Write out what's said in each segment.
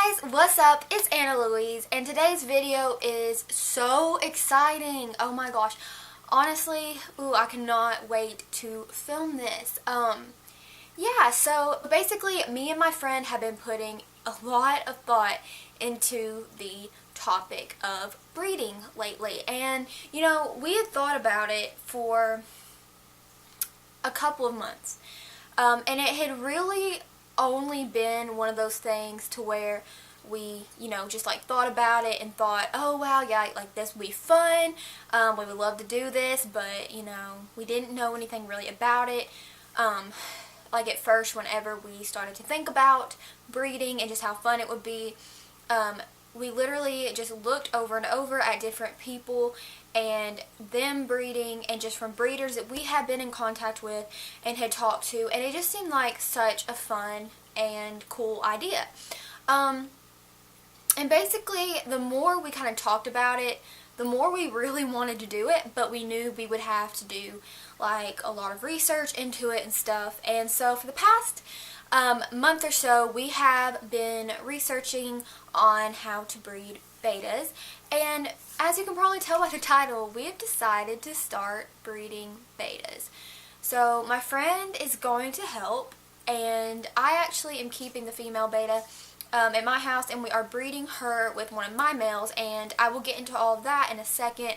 guys, what's up? It's ItsAnnaLouise, and today's video is so exciting. Oh my gosh. Honestly, I cannot wait to film this. Yeah, so basically me and my friend have been putting a lot of thought into the topic of breeding lately. And, we had thought about it for a couple of months. And it had really only been one of those things to where we, just like thought about it and thought, oh wow, yeah, like this would be fun, we would love to do this, but, we didn't know anything really about it. Like at first, whenever we started to think about breeding and just how fun it would be, we literally just looked over and over at different people and them breeding, and just from breeders that we had been in contact with and had talked to, and it just seemed like such a fun and cool idea. And basically, the more we kind of talked about it, the more we really wanted to do it, but we knew we would have to do like a lot of research into it and stuff. And so for the past month or so, we have been researching on how to breed bettas, and as you can probably tell by the title, we have decided to start breeding bettas. So my friend is going to help, and I actually am keeping the female betta at my house, and we are breeding her with one of my males, and I will get into all of that in a second.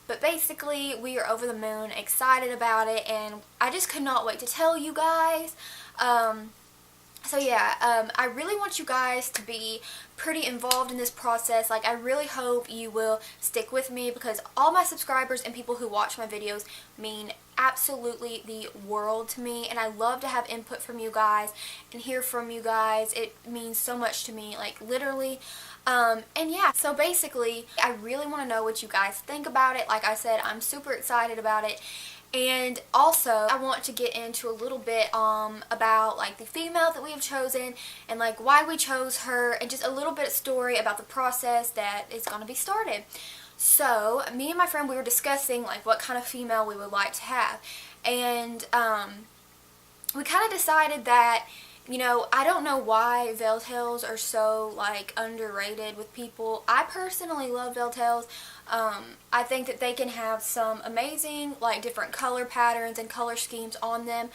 But basically, we are over the moon, excited about it, and I just could not wait to tell you guys. So yeah, I really want you guys to be pretty involved in this process. Like, I really hope you will stick with me, because all my subscribers and people who watch my videos mean absolutely the world to me, and I love to have input from you guys and hear from you guys. It means so much to me, like literally. And yeah, so basically, I really want to know what you guys think about it. Like I said, I'm super excited about it. And also, I want to get into a little bit about like the female that we have chosen, and like why we chose her, and just a little bit of story about the process that is going to be started. So, me and my friend, we were discussing like what kind of female we would like to have, and we kind of decided that, I don't know why Veiltails are so like underrated with people. I personally love Veiltails. I think that they can have some amazing like different color patterns and color schemes on them.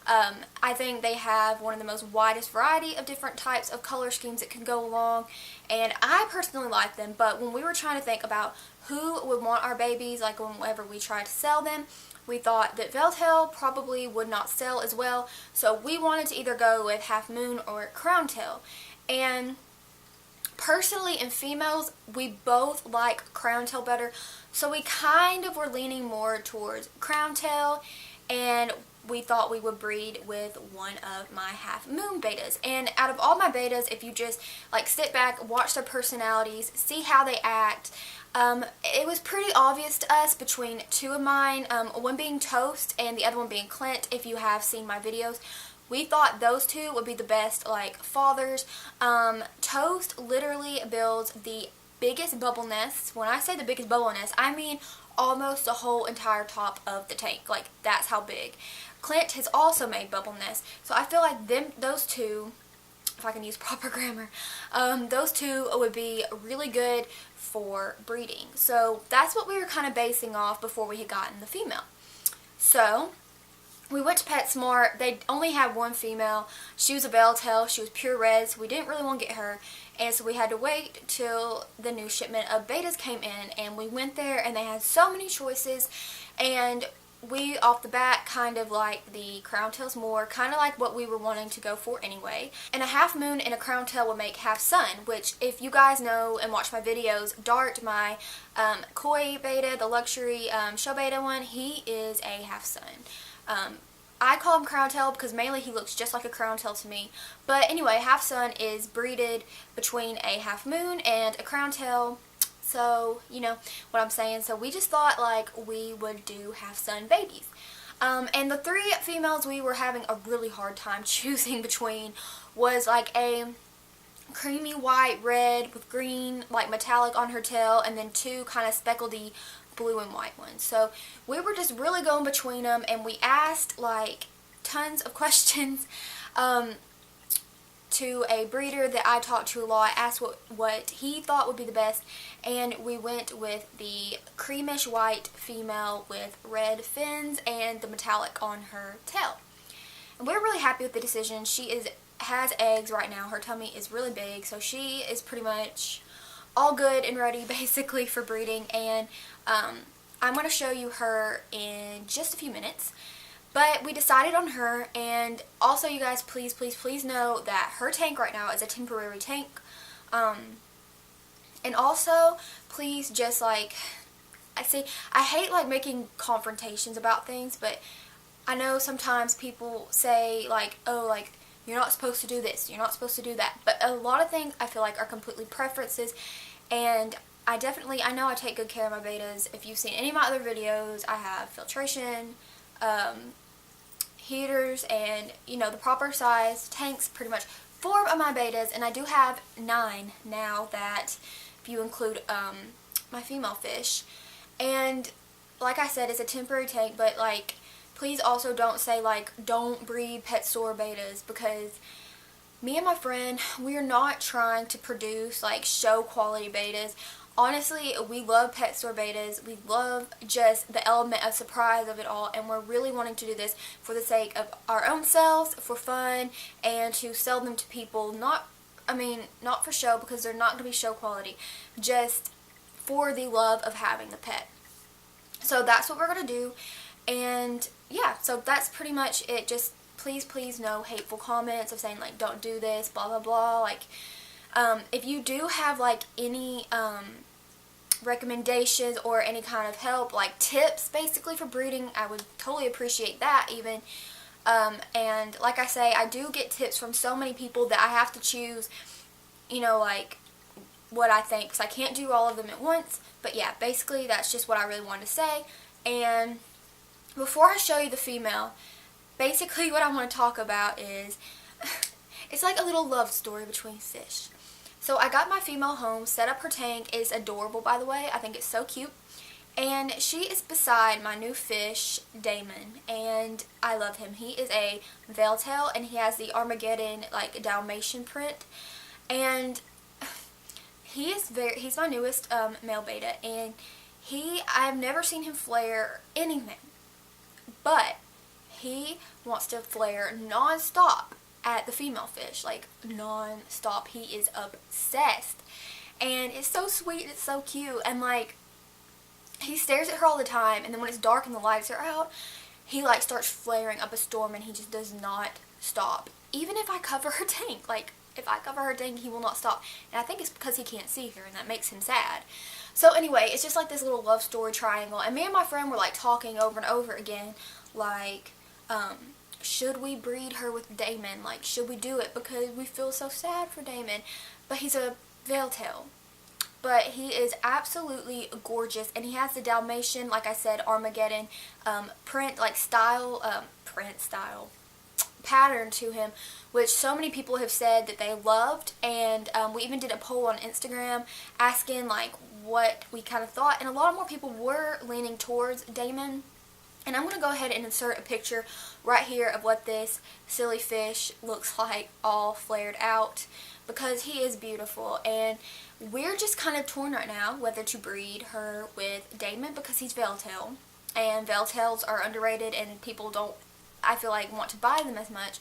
I think they have one of the most widest variety of different types of color schemes that can go along, and I personally like them. But when we were trying to think about who would want our babies, like whenever we tried to sell them, we thought that Veiltail probably would not sell as well, so we wanted to either go with Half Moon or Crown Tail. And personally, in females, we both like Crown Tail better, so we kind of were leaning more towards Crown Tail, and we thought we would breed with one of my Half Moon bettas. And out of all my bettas, if you just like sit back, watch their personalities, see how they act, it was pretty obvious to us between two of mine, one being Toast and the other one being Clint. If you have seen my videos, we thought those two would be the best like fathers. Toast literally builds the biggest bubble nests. When I say the biggest bubble nest, I mean almost the whole entire top of the tank. Like, that's how big. Clint has also made bubble nests, so I feel like those two, if I can use proper grammar, those two would be really good for breeding. So that's what we were kind of basing off before we had gotten the female. So we went to PetSmart. They only had one female. She was a Veiltail. She was pure red, so we didn't really want to get her. And so we had to wait till the new shipment of bettas came in, and we went there, and they had so many choices, and we, off the bat, kind of like the Crown Tails more, kind of like what we were wanting to go for anyway. And a Half Moon and a Crown Tail would make Half Sun, which, if you guys know and watch my videos, Dart, my Koi betta, the luxury show betta one, he is a Half Sun. I call him Crown Tail because mainly he looks just like a Crown Tail to me. But anyway, Half Sun is breeded between a Half Moon and a Crown Tail. So, you know what I'm saying. So we just thought like we would do Half Sun babies. And the three females we were having a really hard time choosing between was like a creamy white red with green like metallic on her tail, and then two kind of speckledy blue and white ones. So we were just really going between them, and we asked like tons of questions. to a breeder that I talked to a lot, asked what he thought would be the best, and we went with the creamish white female with red fins and the metallic on her tail. And we're really happy with the decision. She has eggs right now. Her tummy is really big, so she is pretty much all good and ready basically for breeding, and I'm going to show you her in just a few minutes. But we decided on her, and also you guys, please, please, please know that her tank right now is a temporary tank. And also, please just like, I hate like making confrontations about things, but I know sometimes people say like, oh, like, you're not supposed to do this, you're not supposed to do that. But a lot of things I feel like are completely preferences, and I know I take good care of my bettas. If you've seen any of my other videos, I have filtration, heaters, and the proper size tanks, pretty much 4 of my bettas, and I do have 9 now, that if you include my female fish. And like I said, it's a temporary tank, but like, please also don't say like, don't breed pet store bettas, because me and my friend, we are not trying to produce like show quality bettas. Honestly, we love pet store bettas. We love just the element of surprise of it all, and we're really wanting to do this for the sake of our own selves, for fun, and to sell them to people. Not for show, because they're not going to be show quality, just for the love of having the pet. So that's what we're going to do, and yeah, so that's pretty much it. Just please, please, no hateful comments of saying like, don't do this, blah, blah, blah. Like, if you do have like any recommendations or any kind of help, like tips basically for breeding, I would totally appreciate that even. And like I say, I do get tips from so many people that I have to choose, like what I think, because I can't do all of them at once. But yeah, basically that's just what I really wanted to say. And before I show you the female, basically what I want to talk about is it's like a little love story between fish. So I got my female home, set up her tank. It's adorable, by the way. I think it's so cute. And she is beside my new fish, Damon, and I love him. He is a veiltail, and he has the Armageddon like Dalmatian print, and he's my newest male beta, and I've never seen him flare anything, but he wants to flare non-stop at the female fish, like non-stop. He is obsessed, and it's so sweet, it's so cute, and like, he stares at her all the time, and then when it's dark and the lights are out, he like starts flaring up a storm, and he just does not stop. Even if I cover her tank, like if I cover her tank, he will not stop. And I think it's because he can't see her, and that makes him sad. So anyway, it's just like this little love story triangle, and me and my friend were like talking over and over again, like, should we breed her with Damon? Like, should we do it? Because we feel so sad for Damon. But he's a veiltail. But he is absolutely gorgeous, and he has the Dalmatian, like I said, Armageddon print, like pattern to him, which so many people have said that they loved. And we even did a poll on Instagram asking like what we kind of thought, and a lot more people were leaning towards Damon. And I'm going to go ahead and insert a picture right here of what this silly fish looks like all flared out, because he is beautiful. And we're just kind of torn right now whether to breed her with Damon, because he's veiltail, and veiltails are underrated and people don't, I feel like, want to buy them as much,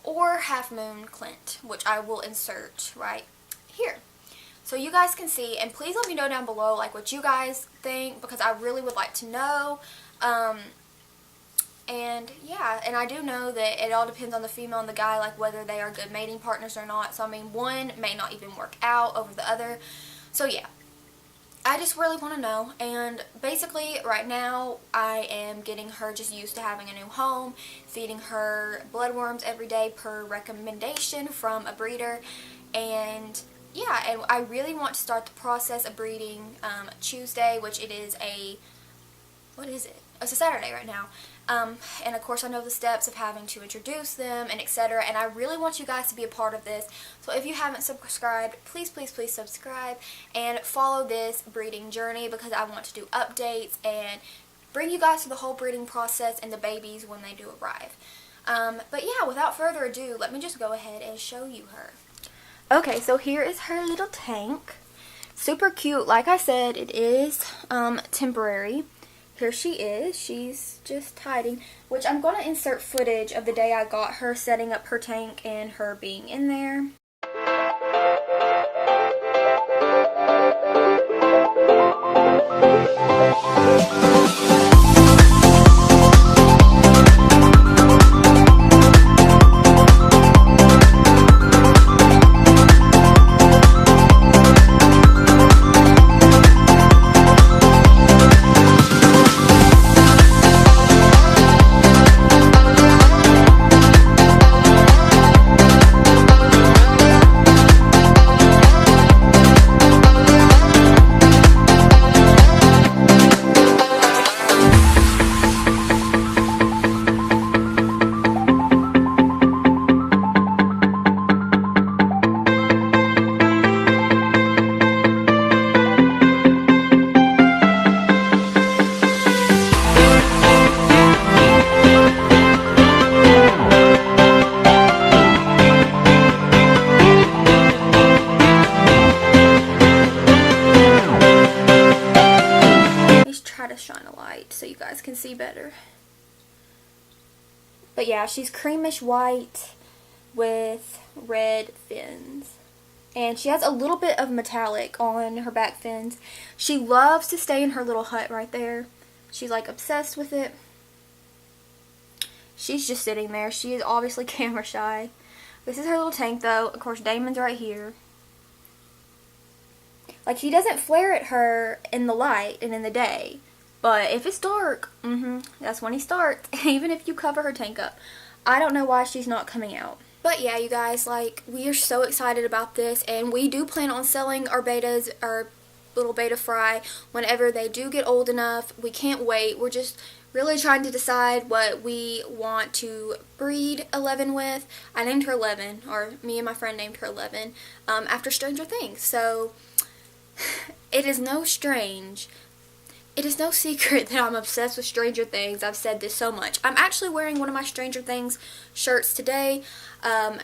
or Half Moon Clint, which I will insert right here. So you guys can see, and please let me know down below like what you guys think, because I really would like to know. And yeah, and I do know that it all depends on the female and the guy, like whether they are good mating partners or not. So I mean, one may not even work out over the other. So yeah, I just really want to know. And basically right now I am getting her just used to having a new home, feeding her bloodworms every day per recommendation from a breeder. And yeah, and I really want to start the process of breeding Tuesday, which it is what is it? It's a Saturday right now. And of course I know the steps of having to introduce them and etc. And I really want you guys to be a part of this. So if you haven't subscribed, please, please, please subscribe and follow this breeding journey, because I want to do updates and bring you guys through the whole breeding process and the babies when they do arrive. But yeah, without further ado, let me just go ahead and show you her. Okay, so here is her little tank. Super cute. Like I said, it is temporary. Here she is. She's just hiding, which I'm going to insert footage of the day I got her setting up her tank and her being in there. To shine a light so you guys can see better. But yeah, she's creamish white with red fins. And she has a little bit of metallic on her back fins. She loves to stay in her little hut right there. She's like obsessed with it. She's just sitting there. She is obviously camera shy. This is her little tank though. Of course, Damon's right here. Like, he doesn't flare at her in the light and in the day. But if it's dark, that's when he starts, even if you cover her tank up. I don't know why she's not coming out. But yeah, you guys, like, we are so excited about this, and we do plan on selling our bettas, our little betta fry, whenever they do get old enough. We can't wait. We're just really trying to decide what we want to breed 11 with. I named her 11, or me and my friend named her 11, after Stranger Things. So, it is no secret that I'm obsessed with Stranger Things. I've said this so much. I'm actually wearing one of my Stranger Things shirts today.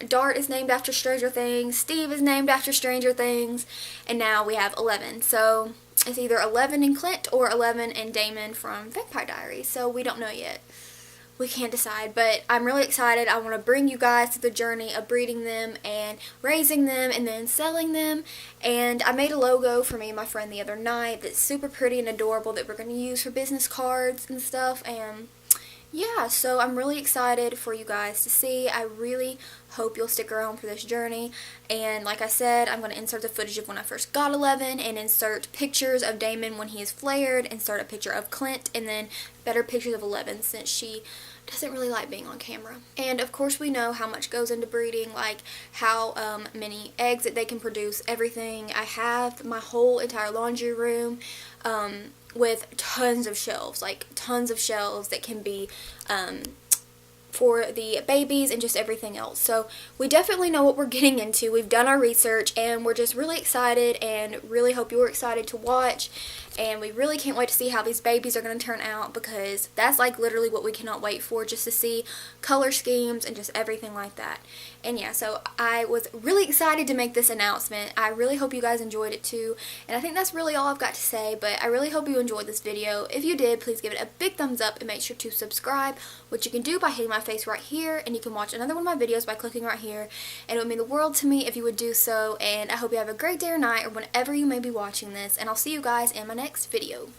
Dart is named after Stranger Things. Steve is named after Stranger Things. And now we have 11. So it's either 11 and Clint or 11 and Damon from Vampire Diaries. So we don't know yet. We can't decide, but I'm really excited. I want to bring you guys to the journey of breeding them and raising them and then selling them. And I made a logo for me and my friend the other night that's super pretty and adorable that we're going to use for business cards and stuff. And yeah, so I'm really excited for you guys to see. I really hope you'll stick around for this journey. And like I said, I'm going to insert the footage of when I first got 11 and insert pictures of Damon when he is flared, insert a picture of Clint, and then better pictures of 11 since she doesn't really like being on camera. And of course we know how much goes into breeding, like how many eggs that they can produce, everything. I have my whole entire laundry room with tons of shelves, like tons of shelves that can be for the babies and just everything else. So we definitely know what we're getting into. We've done our research and we're just really excited and really hope you're excited to watch. And we really can't wait to see how these babies are going to turn out, because that's like literally what we cannot wait for, just to see color schemes and just everything like that. And yeah, so I was really excited to make this announcement. I really hope you guys enjoyed it too. And I think that's really all I've got to say, but I really hope you enjoyed this video. If you did, please give it a big thumbs up and make sure to subscribe, which you can do by hitting my face right here, and you can watch another one of my videos by clicking right here. And it would mean the world to me if you would do so. And I hope you have a great day or night or whenever you may be watching this, and I'll see you guys in my next video.